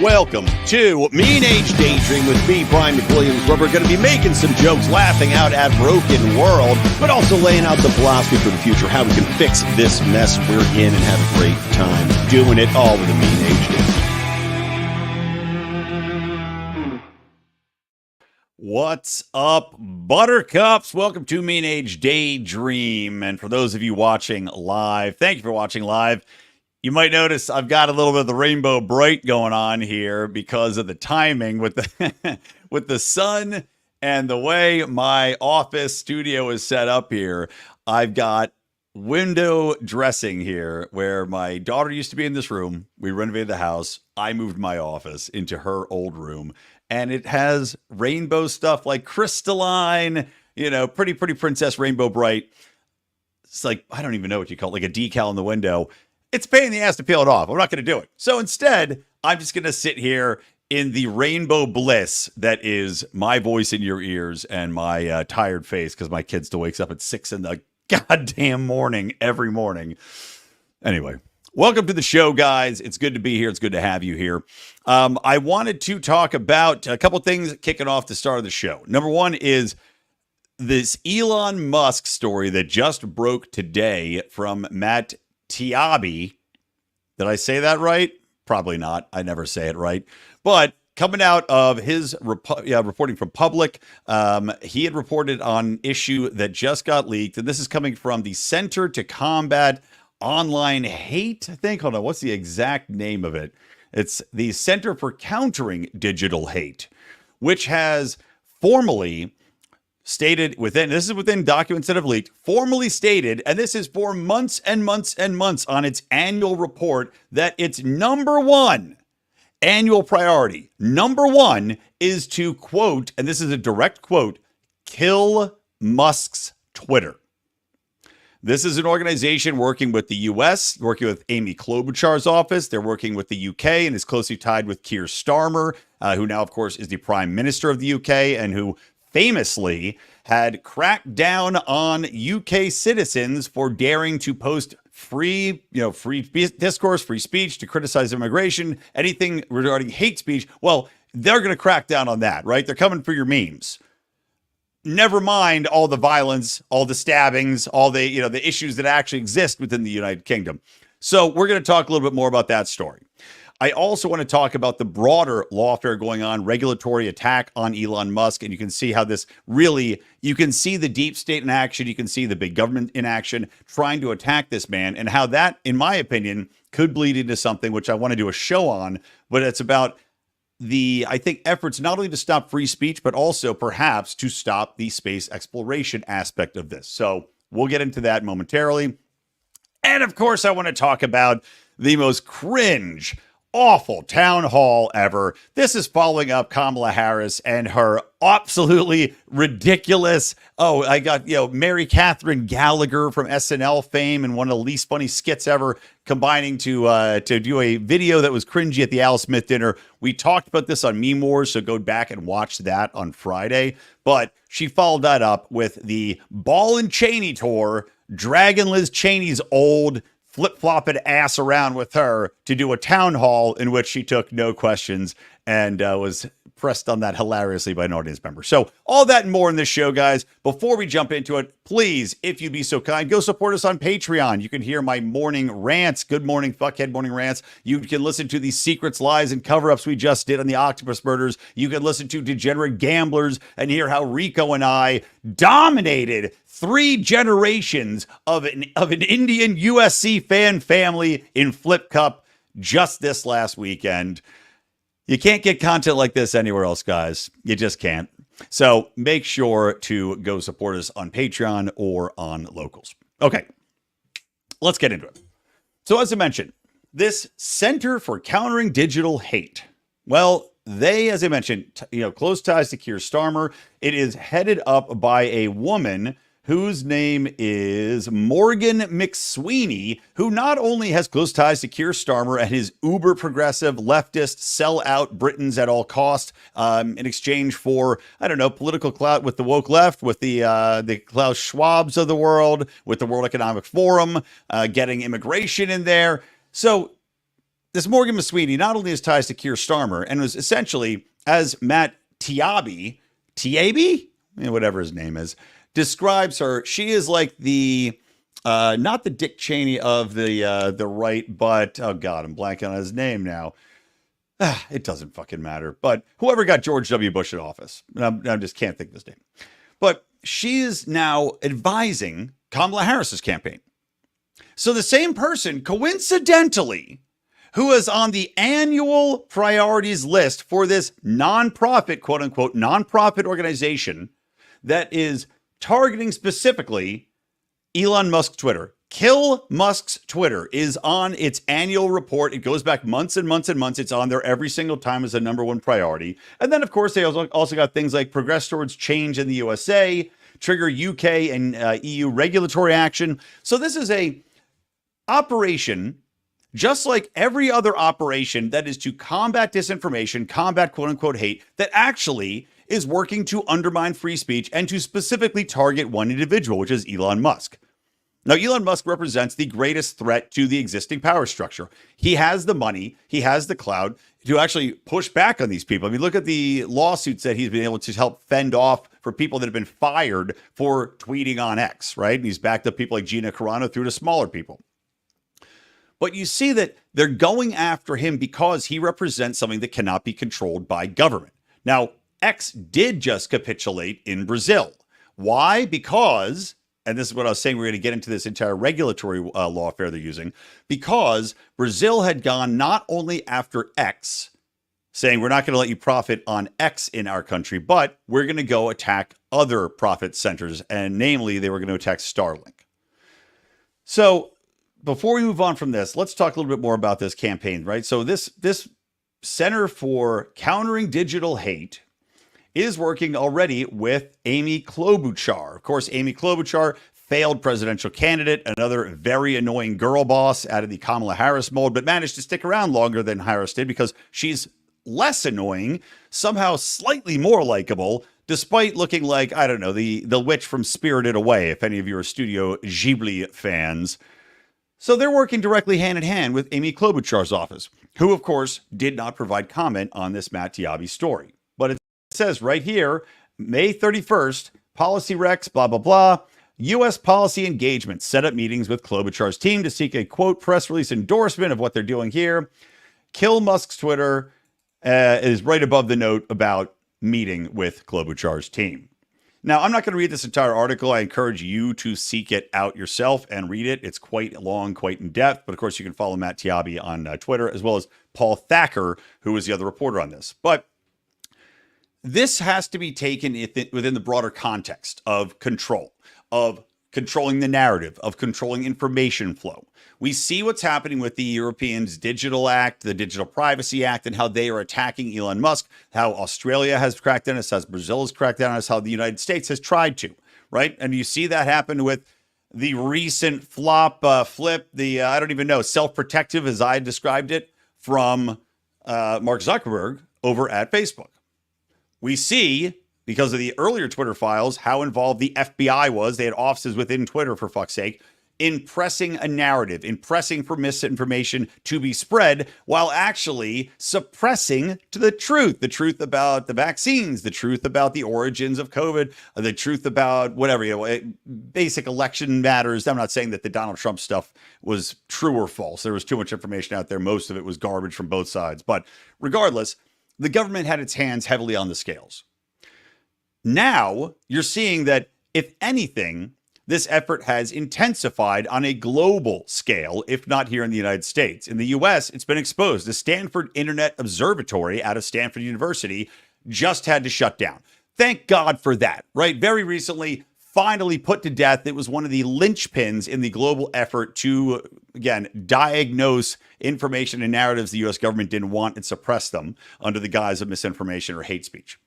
Welcome to Mean Age Daydream with me, Brian McWilliams, where we're going to be making some jokes, laughing out at broken world, but also laying out the philosophy for the future, how we can fix this mess we're in and have a great time doing it all with a Mean Age Daydream. What's up, buttercups? Welcome to Mean Age Daydream. And for those of you watching live, thank you for watching live. You might notice I've got a little bit of the rainbow bright going on here because of the timing with the with the sun and the way my office studio is set up here. I've got window dressing here where my daughter used to be in this room. We renovated the house. I moved my office into her old room, and it has rainbow stuff like crystalline, pretty princess rainbow bright. It's like, I don't even know what you call it, like a decal in the window. It's a pain in the ass to peel it off. I'm not going to do it. So instead, I'm just going to sit here in the rainbow bliss that is my voice in your ears and my tired face because my kid still wakes up at 6 in the goddamn morning every morning. Anyway, welcome to the show, guys. It's good to be here. It's good to have you here. I wanted to talk about a couple things kicking off the start of the show. Number one is this Elon Musk story that just broke today from Matt Taibbi. Did I say that right? Probably not. I never say it right. But coming out of his reporting from Public, he had reported on an issue that just got leaked. And this is coming from the Center to Combat Online Hate, I think. Hold on. What's the exact name of it? It's the Center for Countering Digital Hate, which has formally stated within documents that have leaked, formally stated, and this is for months and months and months on its annual report, that its number one annual priority, number one, is to, quote, and this is a direct quote, kill Musk's Twitter. This is an organization working with the U.S., working with Amy Klobuchar's office. They're working with the U.K. and is closely tied with Keir Starmer, who now, of course, is the Prime Minister of the U.K. and who famously had cracked down on UK citizens for daring to post free discourse, free speech, to criticize immigration, anything regarding hate speech. Well, they're going to crack down on that, right? They're coming for your memes. Never mind all the violence, all the stabbings, all the, the issues that actually exist within the United Kingdom. So we're going to talk a little bit more about that story. I also want to talk about the broader lawfare going on, regulatory attack on Elon Musk. And you can see how this really, you can see the deep state in action. You can see the big government in action trying to attack this man, and how that, in my opinion, could bleed into something which I want to do a show on. But it's about I think, efforts not only to stop free speech, but also perhaps to stop the space exploration aspect of this. So we'll get into that momentarily. And of course, I want to talk about the most cringe, awful town hall ever. This is following up Kamala Harris and her absolutely ridiculous, Mary Catherine Gallagher from SNL fame and one of the least funny skits ever, combining to do a video that was cringy at the Al Smith dinner. We talked about this on Meme Wars, so go back and watch that on Friday. But she followed that up with the Ball and Cheyney tour, dragging Liz Cheney's old flip-flopping ass around with her to do a town hall in which she took no questions and was pressed on that hilariously by an audience member. So all that and more in this show, guys. Before we jump into it, please, if you'd be so kind, go support us on Patreon. You can hear my morning rants, good morning, fuckhead morning rants. You can listen to the secrets, lies, and cover-ups we just did on the Octopus Murders. You can listen to Degenerate Gamblers and hear how Rico and I dominated 3 generations of an Indian USC fan family in Flip Cup just this last weekend. You can't get content like this anywhere else, guys. You just can't. So make sure to go support us on Patreon or on Locals. Okay, let's get into it. So as I mentioned, this Center for Countering Digital Hate. Well, they, as I mentioned, close ties to Keir Starmer. It is headed up by a woman whose name is Morgan McSweeney, who not only has close ties to Keir Starmer and his uber progressive leftist sell out Britons at all cost in exchange for, political clout with the woke left, with the Klaus Schwabs of the world, with the World Economic Forum, getting immigration in there. So this Morgan Masweeney not only has ties to Keir Starmer and was essentially, as Matt Tiabi, whatever his name is, describes her, she is like the not the Dick Cheyney of the right, but oh god, I'm blanking on his name now. It doesn't fucking matter. But whoever got George W. Bush in office, I just can't think of his name. But she is now advising Kamala Harris's campaign. So the same person, coincidentally, who is on the annual priorities list for this nonprofit, quote unquote, nonprofit organization that is targeting specifically Elon Musk's Twitter. Kill Musk's Twitter is on its annual report. It goes back months and months and months. It's on there every single time as a number one priority. And then, of course, they also got things like progress towards change in the USA, trigger UK and EU regulatory action. So this is a operation, just like every other operation that is to combat disinformation, combat quote unquote hate, that actually is working to undermine free speech and to specifically target one individual, which is Elon Musk. Now, Elon Musk represents the greatest threat to the existing power structure. He has the money, he has the clout to actually push back on these people. I mean, look at the lawsuits that he's been able to help fend off for people that have been fired for tweeting on X, right? And he's backed up people like Gina Carano through to smaller people. But you see that they're going after him because he represents something that cannot be controlled by government. Now, X did just capitulate in Brazil. Why? Because, and this is what I was saying, we're going to get into this entire regulatory lawfare they're using, because Brazil had gone not only after X, saying we're not going to let you profit on X in our country, but we're going to go attack other profit centers, and namely, they were going to attack Starlink. So before we move on from this, let's talk a little bit more about this campaign, right? So this Center for Countering Digital Hate is working already with Amy Klobuchar. Of course, Amy Klobuchar, failed presidential candidate, another very annoying girl boss out of the Kamala Harris mold, but managed to stick around longer than Harris did because she's less annoying, somehow slightly more likable, despite looking like, I don't know, the witch from Spirited Away, if any of you are Studio Ghibli fans. So they're working directly hand in hand with Amy Klobuchar's office, who, of course, did not provide comment on this Matt Taibbi story. But it says right here, May 31st, policy recs, blah, blah, blah. U.S. policy engagement set up meetings with Klobuchar's team to seek a, quote, press release endorsement of what they're doing here. Kill Musk's Twitter is right above the note about meeting with Klobuchar's team. Now, I'm not going to read this entire article. I encourage you to seek it out yourself and read it. It's quite long, quite in depth. But of course, you can follow Matt Taibbi on Twitter, as well as Paul Thacker, who is the other reporter on this. But this has to be taken within the broader context of control, of controlling the narrative, of controlling information flow. We see what's happening with the Europeans' Digital Act, the Digital Privacy Act, and how they are attacking Elon Musk, how Australia has cracked down on us, how Brazil has cracked down on us, how the United States has tried to, right? And you see that happen with the recent flip, I don't even know, self-protective, as I described it, from Mark Zuckerberg over at Facebook. We see, because of the earlier Twitter files, how involved the FBI was. They had offices within Twitter, for fuck's sake, in pressing a narrative, in pressing for misinformation to be spread, while actually suppressing to the truth about the vaccines, the truth about the origins of COVID, the truth about whatever, basic election matters. I'm not saying that the Donald Trump stuff was true or false. There was too much information out there. Most of it was garbage from both sides. But regardless, the government had its hands heavily on the scales. Now you're seeing that, if anything, this effort has intensified on a global scale, if not here in the United States. In the US, it's been exposed. The Stanford Internet Observatory out of Stanford University just had to shut down. Thank God for that, right? Very recently, finally put to death. It was one of the linchpins in the global effort to, again, diagnose information and narratives the US government didn't want and suppress them under the guise of misinformation or hate speech.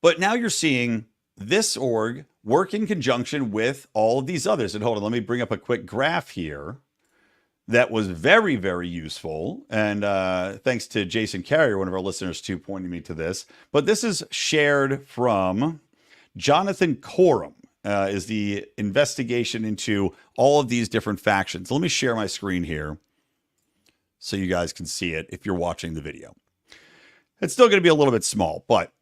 But now you're seeing this org work in conjunction with all of these others. And hold on, let me bring up a quick graph here that was very, very useful. And thanks to Jason Carrier, one of our listeners, too, pointing me to this. But this is shared from Jonathan Coram, is the investigation into all of these different factions. Let me share my screen here. so you guys can see it if you're watching the video. It's still going to be a little bit small, but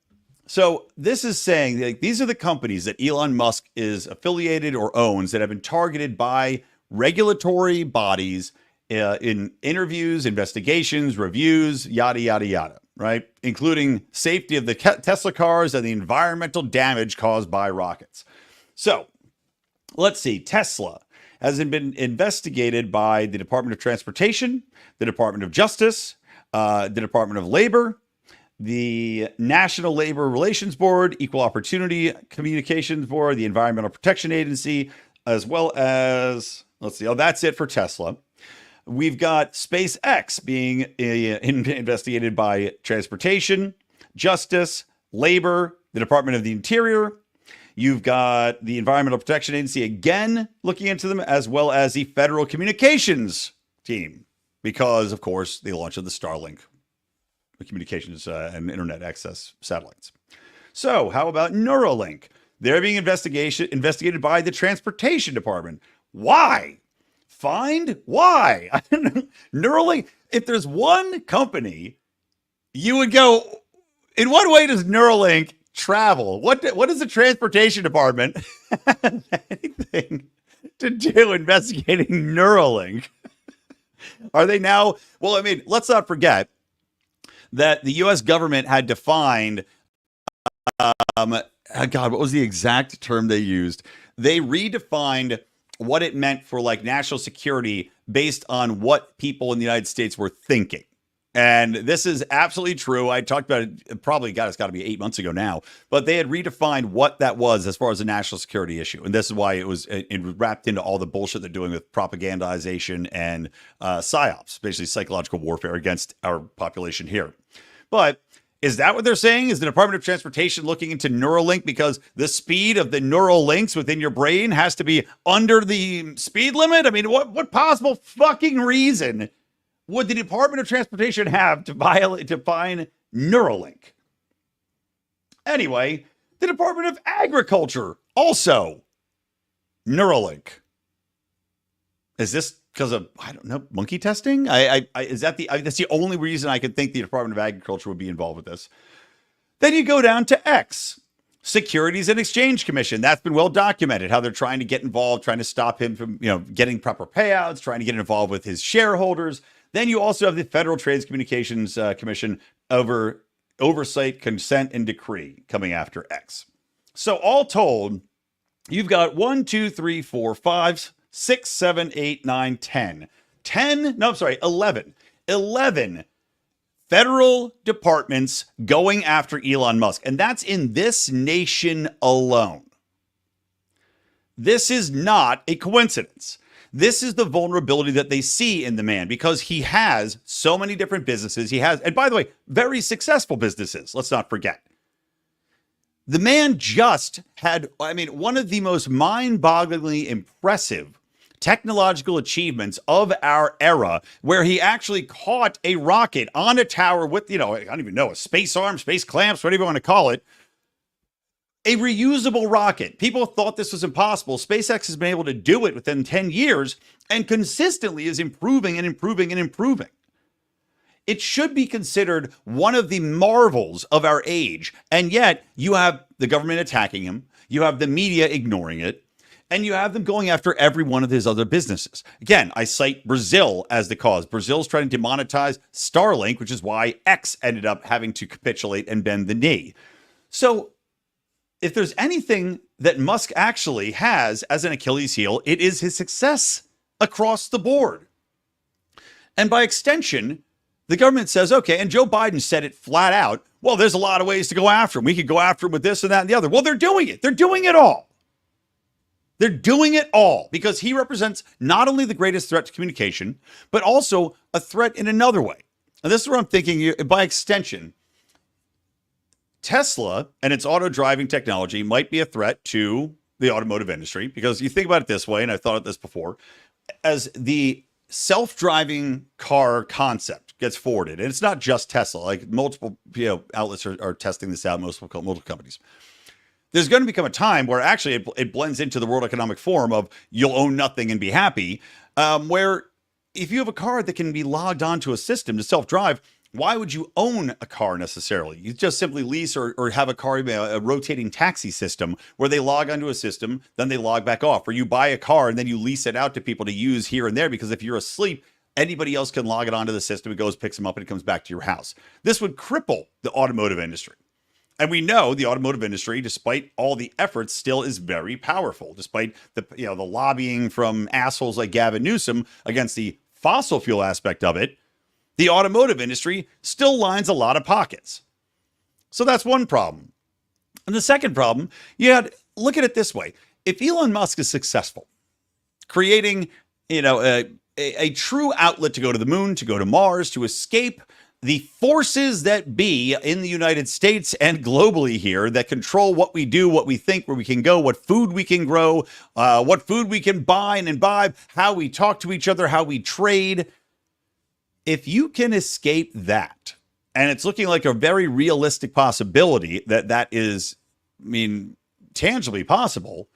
so this is saying that these are the companies that Elon Musk is affiliated or owns that have been targeted by regulatory bodies in interviews, investigations, reviews, yada, yada, yada, right? Including safety of the Tesla cars and the environmental damage caused by rockets. So let's see. Tesla has been investigated by the Department of Transportation, the Department of Justice, the Department of Labor, the National Labor Relations Board, Equal Opportunity Communications Board, the Environmental Protection Agency, as well as, let's see, that's it for Tesla. We've got SpaceX being investigated by Transportation, Justice, Labor, the Department of the Interior. You've got the Environmental Protection Agency again looking into them, as well as the Federal Communications Team, because, of course, the launch of the Starlink communications and internet access satellites. So how about Neuralink? They're being investigated by the Transportation Department. Why? Find why? Neuralink, if there's one company, you would go, in what way does Neuralink travel? What does the Transportation Department have anything to do investigating Neuralink? Are they now, well, I mean, let's not forget that the U.S. government had defined, God, what was the exact term they used? They redefined what it meant for like national security based on what people in the United States were thinking. And this is absolutely true. I talked about it probably, God, it's got to be 8 months ago now, but they had redefined what that was as far as a national security issue. And this is why it was wrapped into all the bullshit they're doing with propagandization and psyops, basically psychological warfare against our population here. But is that what they're saying? Is the Department of Transportation looking into Neuralink because the speed of the neural links within your brain has to be under the speed limit? I mean, what possible fucking reason would the Department of Transportation have to find Neuralink? Anyway, the Department of Agriculture also Neuralink. Is this because of, I don't know, monkey testing? Is that that's the only reason I could think the Department of Agriculture would be involved with this. Then you go down to X, Securities and Exchange Commission. That's been well documented, how they're trying to get involved, trying to stop him from, getting proper payouts, trying to get involved with his shareholders. Then you also have the Federal Trade Communications Commission over oversight, consent, and decree coming after X. So all told, you've got 1, 2, 3, 4, 5, 6, 7, 8, 9, 10. 11 federal departments going after Elon Musk. And that's in this nation alone. This is not a coincidence. This is the vulnerability that they see in the man because he has so many different businesses. He has, and by the way, very successful businesses. Let's not forget. The man just had, one of the most mind-bogglingly impressive technological achievements of our era, where he actually caught a rocket on a tower with, I don't even know, a space arm, space clamps, whatever you want to call it. A reusable rocket. People thought this was impossible. SpaceX has been able to do it within 10 years and consistently is improving and improving and improving. It should be considered one of the marvels of our age. And yet you have the government attacking him. You have the media ignoring it. And you have them going after every one of his other businesses. Again, I cite Brazil as the cause. Brazil's trying to demonetize Starlink, which is why X ended up having to capitulate and bend the knee. So if there's anything that Musk actually has as an Achilles heel, it is his success across the board. And by extension, the government says, okay, and Joe Biden said it flat out, well, there's a lot of ways to go after him. We could go after him with this and that and the other. Well, they're doing it. They're doing it all. They're doing it all because he represents not only the greatest threat to communication, but also a threat in another way. And this is where I'm thinking, by extension, Tesla and its auto driving technology might be a threat to the automotive industry because you think about it this way, and I've thought of this before, as the self-driving car concept gets forwarded, and it's not just Tesla, like multiple outlets are testing this out, multiple companies. There's going to become a time where actually it blends into the World Economic Forum of you'll own nothing and be happy, where if you have a car that can be logged onto a system to self-drive, why would you own a car necessarily? You just simply lease or have a car, a rotating taxi system where they log onto a system, then they log back off. Or you buy a car and then you lease it out to people to use here and there, because if you're asleep, anybody else can log it onto the system. It goes, picks them up, and it comes back to your house. This would cripple the automotive industry. And we know the automotive industry, despite all the efforts, still is very powerful, despite the lobbying from assholes like Gavin Newsom against the fossil fuel aspect of it. The automotive industry still lines a lot of pockets. So that's one problem. And the second problem, look at it this way. If Elon Musk is successful, creating, a true outlet to go to the moon, to go to Mars, to escape the forces that be in the United States and globally here that control what we do, what we think, where we can go, what food we can grow, what food we can buy and imbibe, how we talk to each other, how we trade. If you can escape that, and it's looking like a very realistic possibility that is, tangibly possible,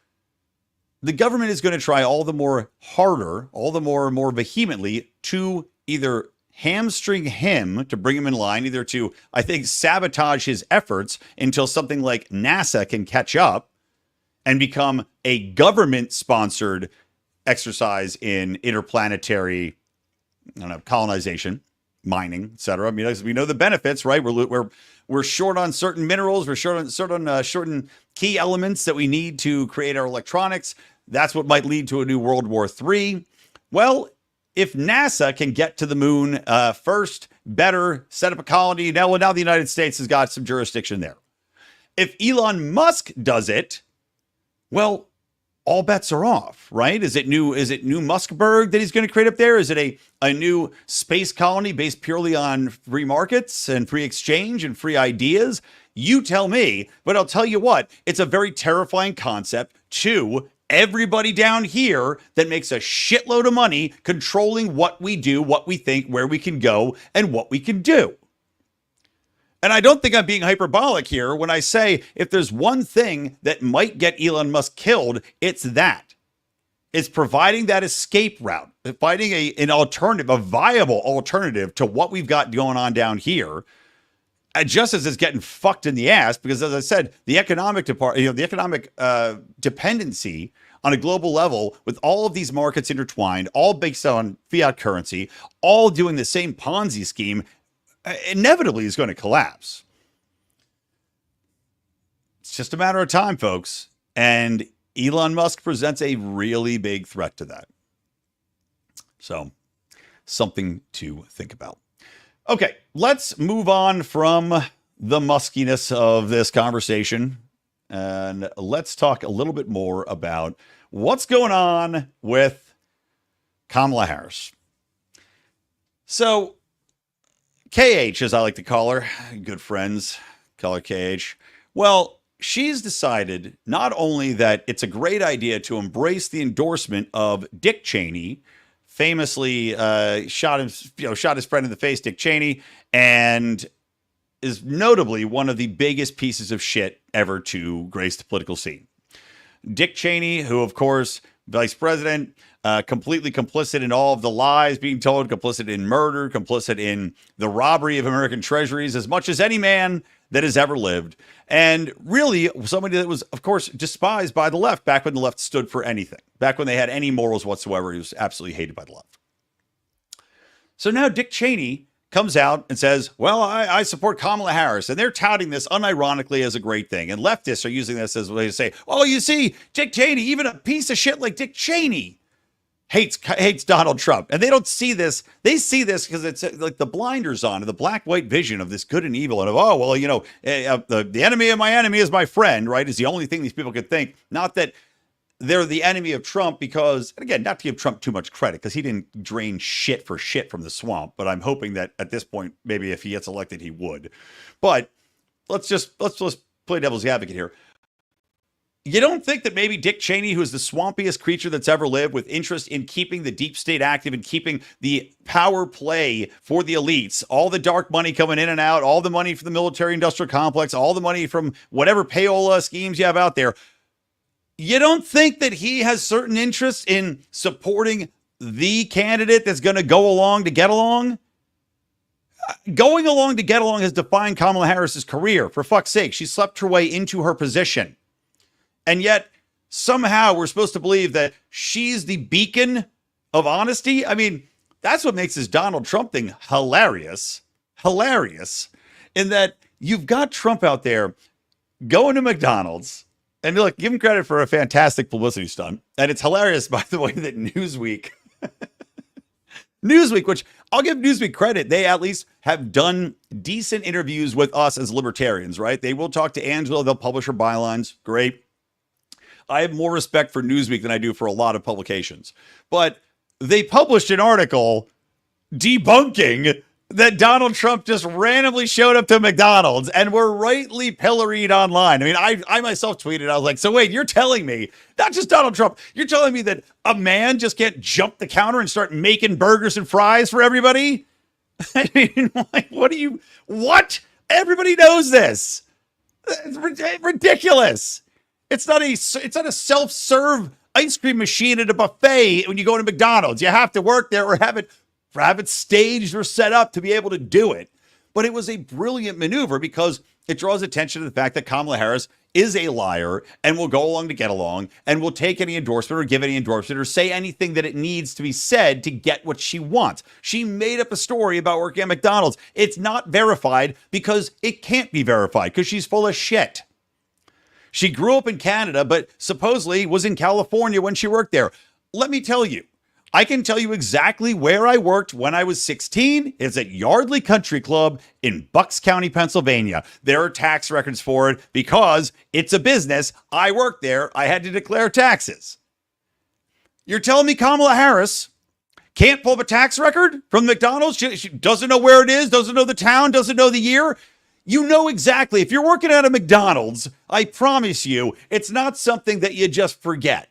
the government is going to try all the more harder, all the more vehemently to either hamstring him, to bring him in line, either to, I think, sabotage his efforts until something like NASA can catch up and become a government-sponsored exercise in interplanetary, colonization, mining, etc. We know the benefits, right? We're short on certain minerals. We're short on certain key elements that we need to create our electronics. That's what might lead to a new World War III. Well, if NASA can get to the moon first, better, set up a colony. Now the United States has got some jurisdiction there. If Elon Musk does it, well, all bets are off, right? Is it New Muskburg that he's going to create up there? Is it a new space colony based purely on free markets and free exchange and free ideas? You tell me, but I'll tell you what, it's a very terrifying concept to everybody down here that makes a shitload of money controlling what we do, what we think, where we can go, and what we can do. And I don't think I'm being hyperbolic here when I say if there's one thing that might get Elon Musk killed, it's that. It's providing that escape route, finding an alternative, a viable alternative to what we've got going on down here, just as it's getting fucked in the ass, because as I said, the economic dependency on a global level with all of these markets intertwined, all based on fiat currency, all doing the same Ponzi scheme, inevitably is going to collapse. It's just a matter of time, folks. And Elon Musk presents a really big threat to that. So, something to think about. Okay, let's move on from the muskiness of this conversation, and let's talk a little bit more about what's going on with Kamala Harris. So, KH, as I like to call her, good friends call her KH. Well, she's decided not only that it's a great idea to embrace the endorsement of Dick Cheyney, famously shot his friend in the face, Dick Cheyney, and is notably one of the biggest pieces of shit ever to grace the political scene. Dick Cheyney, who, of course, vice president, completely complicit in all of the lies being told, complicit in murder, complicit in the robbery of American treasuries as much as any man that has ever lived. And really somebody that was, of course, despised by the left back when the left stood for anything. Back when they had any morals whatsoever, he was absolutely hated by the left. So now Dick Cheyney comes out and says, well, I support Kamala Harris. And they're touting this unironically as a great thing. And leftists are using this as a way to say, oh, you see, Dick Cheyney, even a piece of shit like Dick Cheyney hates Donald Trump. And they don't see this. They see this because it's like the blinders on, the black-white vision of this good and evil. And the enemy of my enemy is my friend, right, is the only thing these people could think. Not that they're the enemy of Trump because, and again, not to give Trump too much credit because he didn't drain shit for shit from the swamp. But I'm hoping that at this point, maybe if he gets elected, he would. But let's just play devil's advocate here. You don't think that maybe Dick Cheyney, who is the swampiest creature that's ever lived, with interest in keeping the deep state active and keeping the power play for the elites, all the dark money coming in and out, all the money from the military industrial complex, all the money from whatever payola schemes you have out there, you don't think that he has certain interests in supporting the candidate that's going to go along to get along? Going along to get along has defined Kamala Harris's career. For fuck's sake, she slept her way into her position. And yet, somehow, we're supposed to believe that she's the beacon of honesty. I mean, that's what makes this Donald Trump thing hilarious. Hilarious. In that you've got Trump out there going to McDonald's. And look, give him credit for a fantastic publicity stunt. And it's hilarious, by the way, that Newsweek, which I'll give Newsweek credit, they at least have done decent interviews with us as libertarians, right? They will talk to Angela. They'll publish her bylines. Great. I have more respect for Newsweek than I do for a lot of publications. But they published an article debunking that Donald Trump just randomly showed up to McDonald's and were rightly pilloried online. I mean, I myself tweeted, I was like, so wait, you're telling me, not just Donald Trump, you're telling me that a man just can't jump the counter and start making burgers and fries for everybody? I mean, what? Everybody knows this. It's ridiculous. It's not a self-serve ice cream machine at a buffet when you go to McDonald's. You have to work there or have it staged or set up to be able to do it. But it was a brilliant maneuver because it draws attention to the fact that Kamala Harris is a liar and will go along to get along and will take any endorsement or give any endorsement or say anything that it needs to be said to get what she wants. She made up a story about working at McDonald's. It's not verified because it can't be verified because she's full of shit. She grew up in Canada, but supposedly was in California when she worked there. Let me tell you, I can tell you exactly where I worked when I was 16. It's at Yardley Country Club in Bucks County, Pennsylvania. There are tax records for it because it's a business. I worked there. I had to declare taxes. You're telling me Kamala Harris can't pull up a tax record from McDonald's? She doesn't know where it is, doesn't know the town, doesn't know the year. You know exactly. If you're working at a McDonald's, I promise you, it's not something that you just forget.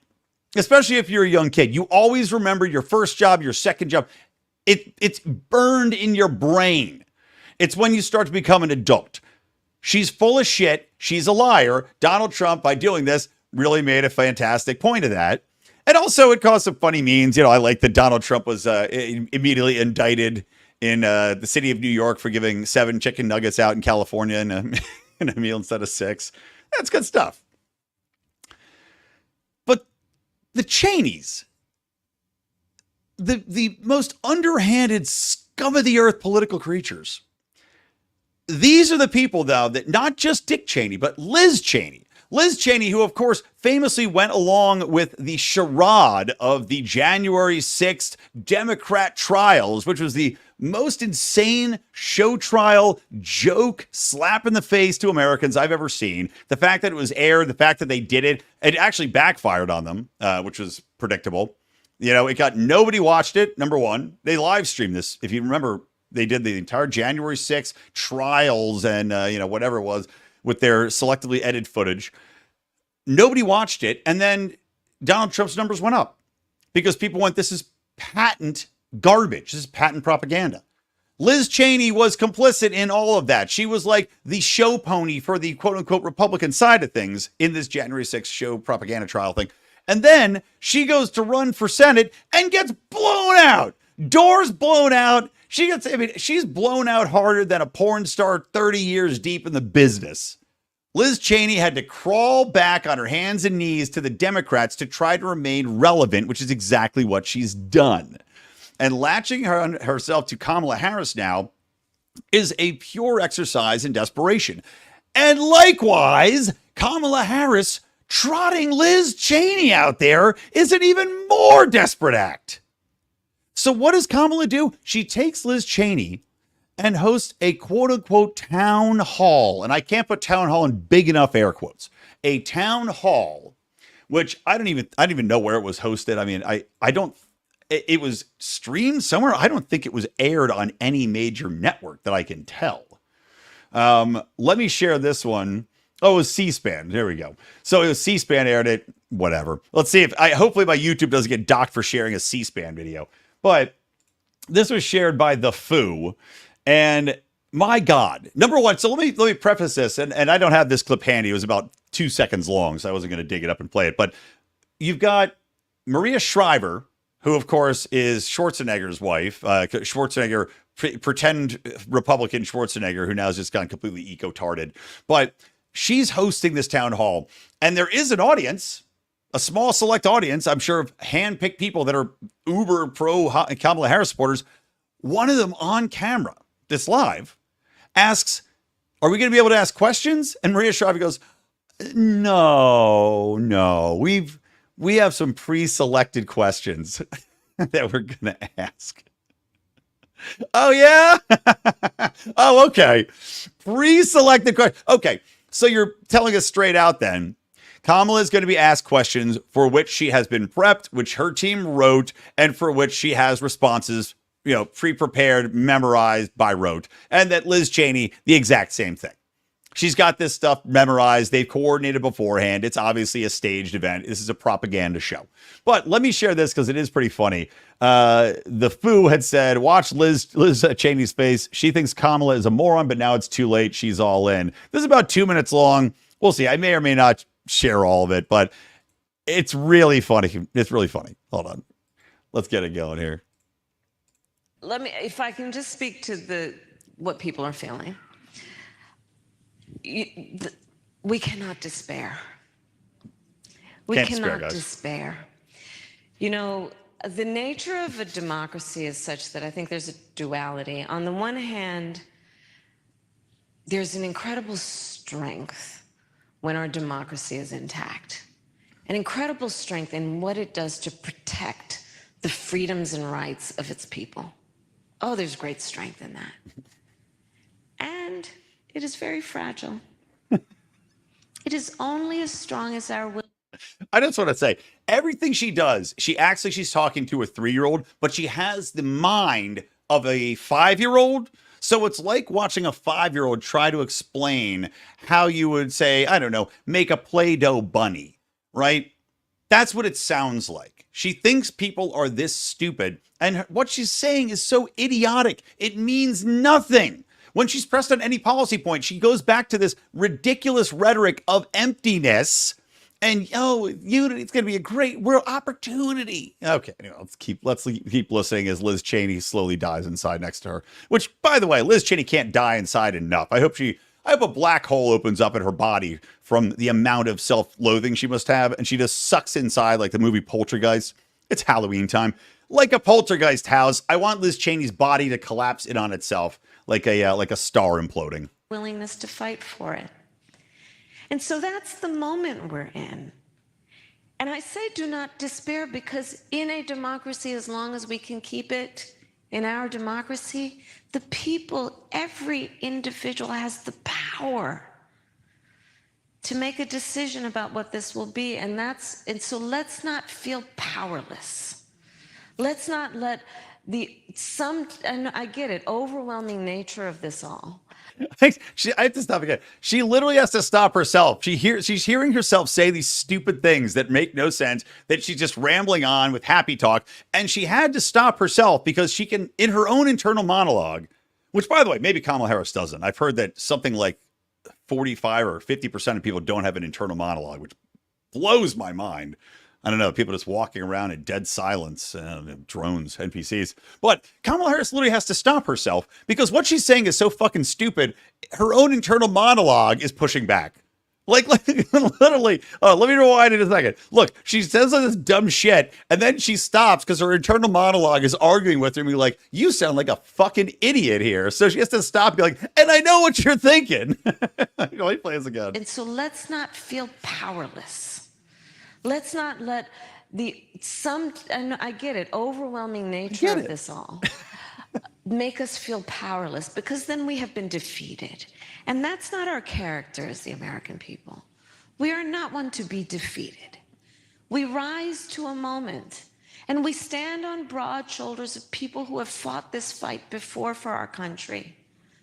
Especially if you're a young kid. You always remember your first job, your second job. It's burned in your brain. It's when you start to become an adult. She's full of shit. She's a liar. Donald Trump, by doing this, really made a fantastic point of that. And also, it caused some funny memes. You know, I like that Donald Trump was immediately indicted in the city of New York for giving 7 chicken nuggets out in California in a meal instead of 6. That's good stuff. But the Cheneys, the most underhanded scum of the earth political creatures, these are the people, though, that not just Dick Cheney, but Liz Cheney. Liz Cheney, who, of course, famously went along with the charade of the January 6th Democrat trials, which was the most insane show trial joke slap in the face to Americans I've ever seen. The fact that it was aired, the fact that they did it, it actually backfired on them, which was predictable. You know, nobody watched it, number one. They live streamed this. If you remember, they did the entire January 6th trials and, whatever it was with their selectively edited footage. Nobody watched it. And then Donald Trump's numbers went up because people went, this is patent garbage. This is patent propaganda. Liz Cheney was complicit in all of that. She was like the show pony for the quote unquote Republican side of things in this January 6th show propaganda trial thing. And then she goes to run for Senate and gets blown out. Doors blown out. She's blown out harder than a porn star 30 years deep in the business. Liz Cheney had to crawl back on her hands and knees to the Democrats to try to remain relevant, which is exactly what she's done. And latching herself to Kamala Harris now is a pure exercise in desperation. And likewise, Kamala Harris trotting Liz Cheney out there is an even more desperate act. So what does Kamala do? She takes Liz Cheney and hosts a quote-unquote town hall. And I can't put town hall in big enough air quotes. A town hall, which I don't even know where it was hosted. I mean, it was streamed somewhere. I don't think it was aired on any major network that I can tell. Let me share this one. Oh, it was C-SPAN. There we go. So it was C-SPAN aired it. Whatever. Let's see hopefully my YouTube doesn't get docked for sharing a C-SPAN video. But this was shared by The Foo. And my God, number one, so let me preface this, and I don't have this clip handy. It was about 2 seconds long, so I wasn't going to dig it up and play it. But you've got Maria Shriver, who, of course, is Schwarzenegger's wife. Schwarzenegger, pretend Republican Schwarzenegger, who now has just gone completely eco-tarded. But she's hosting this town hall, and there is an audience, a small select audience, I'm sure, of hand-picked people that are uber pro Kamala Harris supporters. One of them on camera, this live, asks, "Are we going to be able to ask questions?" And Maria Shriver goes, No, we have some pre-selected questions that we're going to ask. Oh, yeah? Oh, okay. Pre-selected questions. Okay, so you're telling us straight out then, Kamala is going to be asked questions for which she has been prepped, which her team wrote, and for which she has responses, pre-prepared, memorized by rote. And that Liz Cheyney, the exact same thing. She's got this stuff memorized. They've coordinated beforehand. It's obviously a staged event. This is a propaganda show. But let me share this because it is pretty funny. The Foo had said, watch Liz Cheyney's face. She thinks Kamala is a moron, but now it's too late. She's all in. This is about 2 minutes long. We'll see. I may or may not share all of it, but it's really funny. It's really funny. Hold on. Let's get it going here. If I can just speak to what people are feeling. We cannot despair. We cannot despair. The nature of a democracy is such that I think there's a duality. On the one hand, there's an incredible strength when our democracy is intact. An incredible strength in what it does to protect the freedoms and rights of its people. Oh, there's great strength in that. And it is very fragile. It is only as strong as our will. I just want to say, everything she does, she acts like she's talking to a 3-year-old, but she has the mind of a 5-year-old. So it's like watching a 5-year-old try to explain how you would say, I don't know, make a Play-Doh bunny, right? That's what it sounds like. She thinks people are this stupid, and what she's saying is so idiotic. It means nothing. When she's pressed on any policy point, she goes back to this ridiculous rhetoric of emptiness. And it's going to be a great world opportunity. Okay, anyway, let's keep listening as Liz Cheyney slowly dies inside next to her. Which, by the way, Liz Cheyney can't die inside enough. I hope a black hole opens up in her body from the amount of self-loathing she must have, and she just sucks inside like the movie Poltergeist. It's Halloween time, like a poltergeist house. I want Liz Cheyney's body to collapse in on itself, like a star imploding. Willingness to fight for it. And so that's the moment we're in. And I say do not despair, because in a democracy, as long as we can keep it in our democracy, the people, every individual has the power to make a decision about what this will be. And so let's not feel powerless. Let's not let and I get it, overwhelming nature of this all. I have to stop again. She literally has to stop herself. She's hearing herself say these stupid things that make no sense, that she's just rambling on with happy talk. And she had to stop herself because she can, in her own internal monologue, which, by the way, maybe Kamala Harris doesn't. I've heard that something like 45 or 50% of people don't have an internal monologue, which blows my mind. I don't know, people just walking around in dead silence, drones, NPCs. But Kamala Harris literally has to stop herself because what she's saying is so fucking stupid. Her own internal monologue is pushing back. Like literally, let me rewind it a second. Look, she says all this dumb shit, and then she stops because her internal monologue is arguing with her and be like, you sound like a fucking idiot here. So she has to stop and be like, and I know what you're thinking. Let me play this again. And so let's not feel powerless. Let's not let and I get it, overwhelming nature of this all make us feel powerless, because then we have been defeated. And that's not our character as the American people. We are not one to be defeated. We rise to a moment, and we stand on broad shoulders of people who have fought this fight before for our country.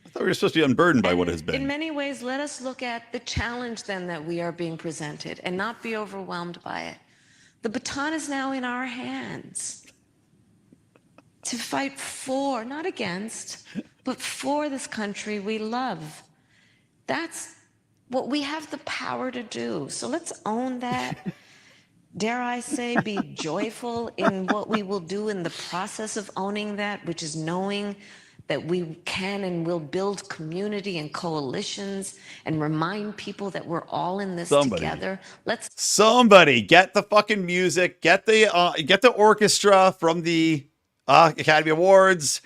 I thought we were supposed to be unburdened by what has been. In many ways, let us look at the challenge then that we are being presented and not be overwhelmed by it. The baton is now in our hands to fight for, not against, but for this country we love. That's what we have the power to do. So let's own that. dare I say, be joyful in what we will do in the process of owning that, which is knowing that we can and will build community and coalitions and remind people that we're all in this together. Somebody get the fucking music, get the orchestra from the Academy Awards,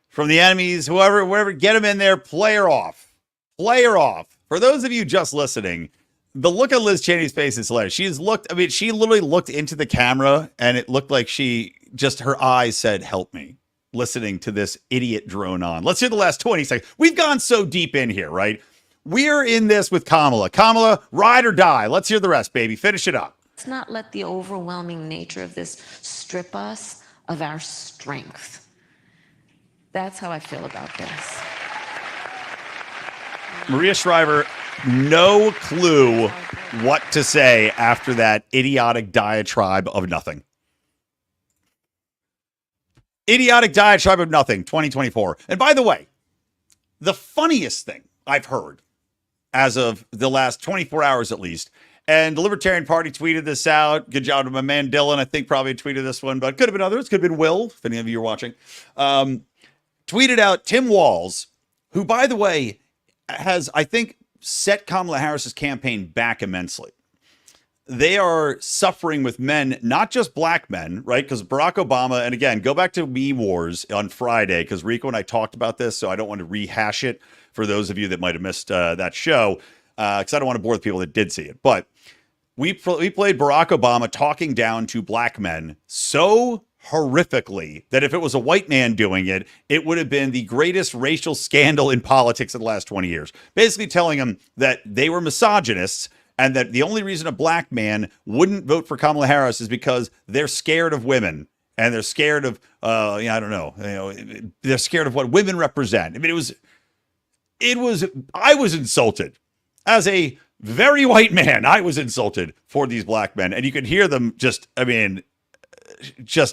from the Emmys, whoever, get them in there, play her off. For those of you just listening, the look on Liz Cheyney's face is hilarious. She literally looked into the camera and it looked like her eyes said, help me, listening to this idiot drone on. Let's hear the last 20 seconds. We've gone so deep in here, right? We're in this with Kamala. Kamala, ride or die. Let's hear the rest, baby. Finish it up. Let's not let the overwhelming nature of this strip us of our strength. That's how I feel about this. Maria Shriver, no clue what to say after that idiotic diatribe of nothing. Idiotic diatribe of nothing, 2024. And by the way, the funniest thing I've heard as of the last 24 hours at least, and the Libertarian Party tweeted this out. Good job to my man Dylan. I think probably tweeted this one, but could have been others. Could have been Will, if any of you are watching. Tweeted out Tim Walz, who, by the way, has, I think, set Kamala Harris's campaign back immensely. They are suffering with men, not just black men, right? Because Barack Obama, and again, go back to Meme Wars on Friday, because Rico and I talked about this, so I don't want to rehash it for those of you that might have missed that show, because I don't want to bore the people that did see it. But we played Barack Obama talking down to black men so horrifically that if it was a white man doing it, it would have been the greatest racial scandal in politics in the last 20 years. Basically telling them that they were misogynists and that the only reason a black man wouldn't vote for Kamala Harris is because they're scared of women and they're scared of, they're scared of what women represent. I mean, I was insulted as a very white man. I was insulted for these black men, and you could hear them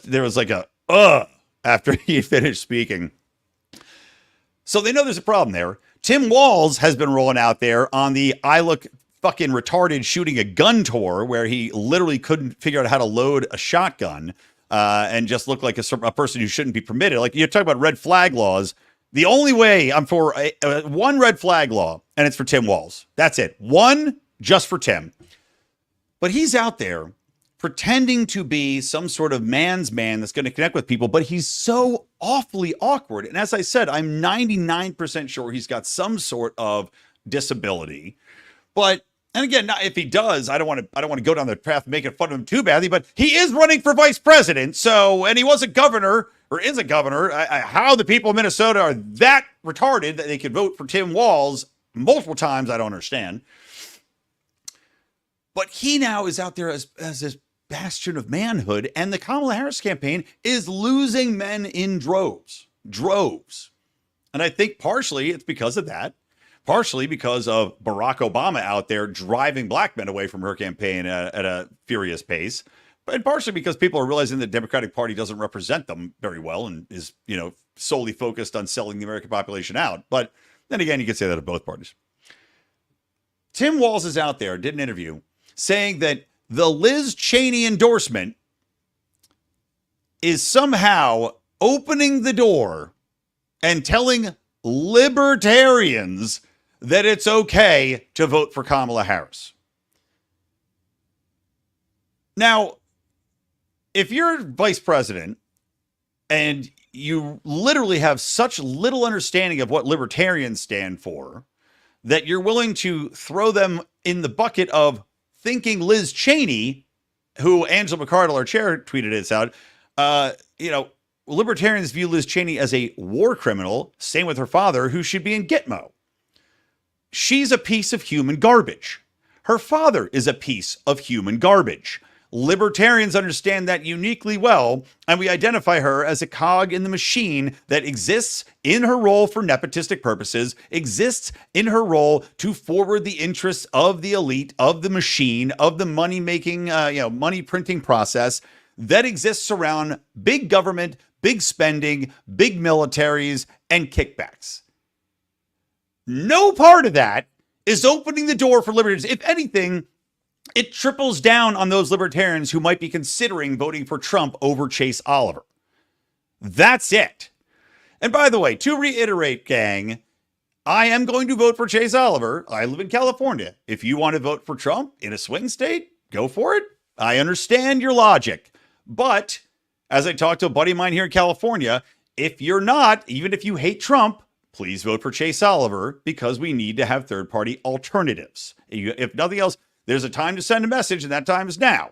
there was like after he finished speaking. So they know there's a problem there. Tim Walz has been rolling out there on the I look fucking retarded shooting a gun tour, where he literally couldn't figure out how to load a shotgun and just looked like a person who shouldn't be permitted. Like, you're talking about red flag laws. The only way I'm for one red flag law, and it's for Tim Walz. That's it. One just for Tim. But he's out there pretending to be some sort of man's man that's going to connect with people, but he's so awfully awkward. And as I said, I'm 99% sure he's got some sort of disability. But, and again, if he does, I don't want to go down the path of making fun of him too badly, but he is running for vice president. So, and he was a governor, or is a governor. How the people of Minnesota are that retarded that they could vote for Tim Walz multiple times, I don't understand. But he now is out there as this bastion of manhood, and the Kamala Harris campaign is losing men in droves. And I think partially it's because of that. Partially because of Barack Obama out there driving black men away from her campaign at a furious pace. And partially because people are realizing the Democratic Party doesn't represent them very well and is, solely focused on selling the American population out. But then again, you could say that of both parties. Tim Walz is out there, did an interview, saying that the Liz Cheyney endorsement is somehow opening the door and telling libertarians that it's okay to vote for Kamala Harris. Now, if you're vice president and you literally have such little understanding of what libertarians stand for that you're willing to throw them in the bucket of thinking Liz Cheyney, who Angela McCardle, our chair, tweeted this out, libertarians view Liz Cheyney as a war criminal, same with her father, who should be in Gitmo. She's a piece of human garbage. Her father is a piece of human garbage. Libertarians understand that uniquely well, and we identify her as a cog in the machine that exists in her role for nepotistic purposes, exists in her role to forward the interests of the elite, of the machine, of the money-making, money printing process that exists around big government, big spending, big militaries, and kickbacks. No part of that is opening the door for libertarians. If anything, it triples down on those libertarians who might be considering voting for Trump over Chase Oliver. That's it. And by the way, to reiterate, gang, I am going to vote for Chase Oliver. I live in California. If you want to vote for Trump in a swing state, go for it. I understand your logic. But as I talked to a buddy of mine here in California, if you're not, even if you hate Trump, please vote for Chase Oliver because we need to have third-party alternatives. If nothing else, there's a time to send a message, and that time is now.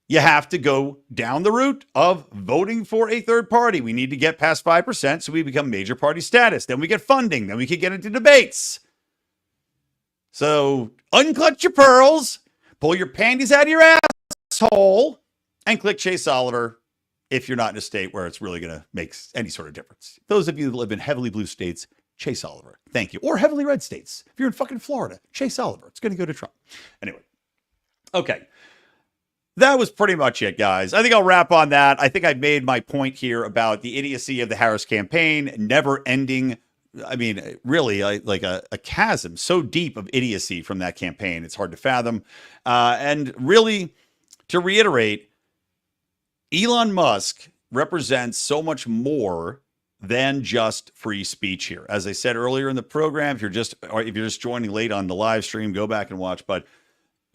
You have to go down the route of voting for a third party. We need to get past 5% so we become major party status. Then we get funding. Then we can get into debates. So unclutch your pearls, pull your panties out of your asshole, and click Chase Oliver if you're not in a state where it's really going to make any sort of difference. Those of you that live in heavily blue states, Chase Oliver. Thank you. Or heavily red states. If you're in fucking Florida, Chase Oliver. It's going to go to Trump. Anyway. Okay. That was pretty much it, guys. I think I'll wrap on that. I think I've made my point here about the idiocy of the Harris campaign, never ending. I mean, really, like a chasm so deep of idiocy from that campaign. It's hard to fathom. And really, to reiterate, Elon Musk represents so much more than just free speech here. As I said earlier in the program, if you're just joining late on the live stream, go back and watch. But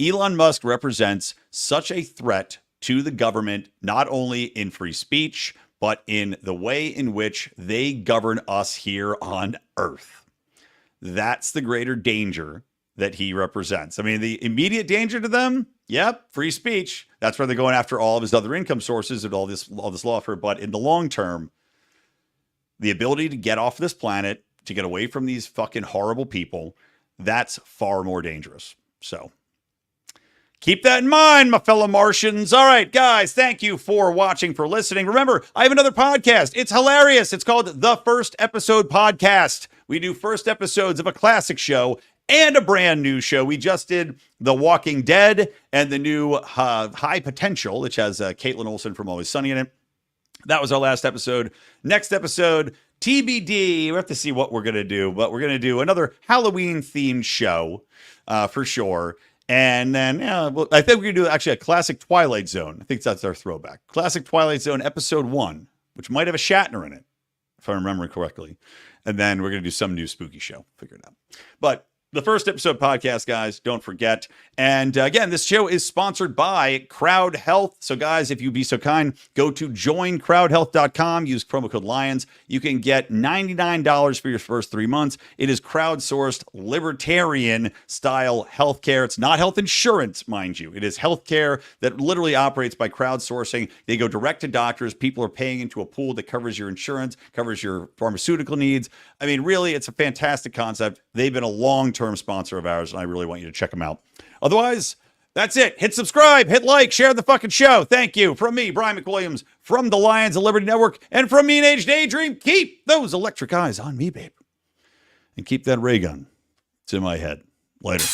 Elon Musk represents such a threat to the government, not only in free speech, but in the way in which they govern us here on Earth. That's the greater danger that he represents. I mean, the immediate danger to them, yep, free speech. That's where they're going after all of his other income sources and all this lawfare. But in the long term, the ability to get off this planet, to get away from these fucking horrible people, that's far more dangerous. So keep that in mind, my fellow Martians. All right, guys, thank you for watching, for listening. Remember, I have another podcast. It's hilarious. It's called The First Episode Podcast. We do first episodes of a classic show and a brand new show. We just did The Walking Dead and the new High Potential, which has Caitlin Olsen from Always Sunny in it. That was our last episode. Next episode, TBD. We have to see what we're going to do, but we're going to do another Halloween-themed show for sure. And then, I think we're going to do actually a classic Twilight Zone. I think that's our throwback. Classic Twilight Zone episode 1, which might have a Shatner in it, if I remember correctly. And then we're going to do some new spooky show. Figure it out. But the First Episode Podcast, guys, don't forget. And again, this show is sponsored by Crowd Health. So guys, if you'd be so kind, go to joincrowdhealth.com, use promo code LIONS. You can get $99 for your first 3 months. It is crowdsourced, libertarian-style healthcare. It's not health insurance, mind you. It is healthcare that literally operates by crowdsourcing. They go direct to doctors. People are paying into a pool that covers your insurance, covers your pharmaceutical needs. I mean, really, it's a fantastic concept. They've been a long-term sponsor of ours, and I really want you to check them out. Otherwise, that's it. Hit subscribe, hit like, share the fucking show. Thank you. From me, Brian McWilliams, from the Lions of Liberty Network, and from Mean Age Daydream. Keep those electric eyes on me, babe. And keep that ray gun. It's in my head. Later.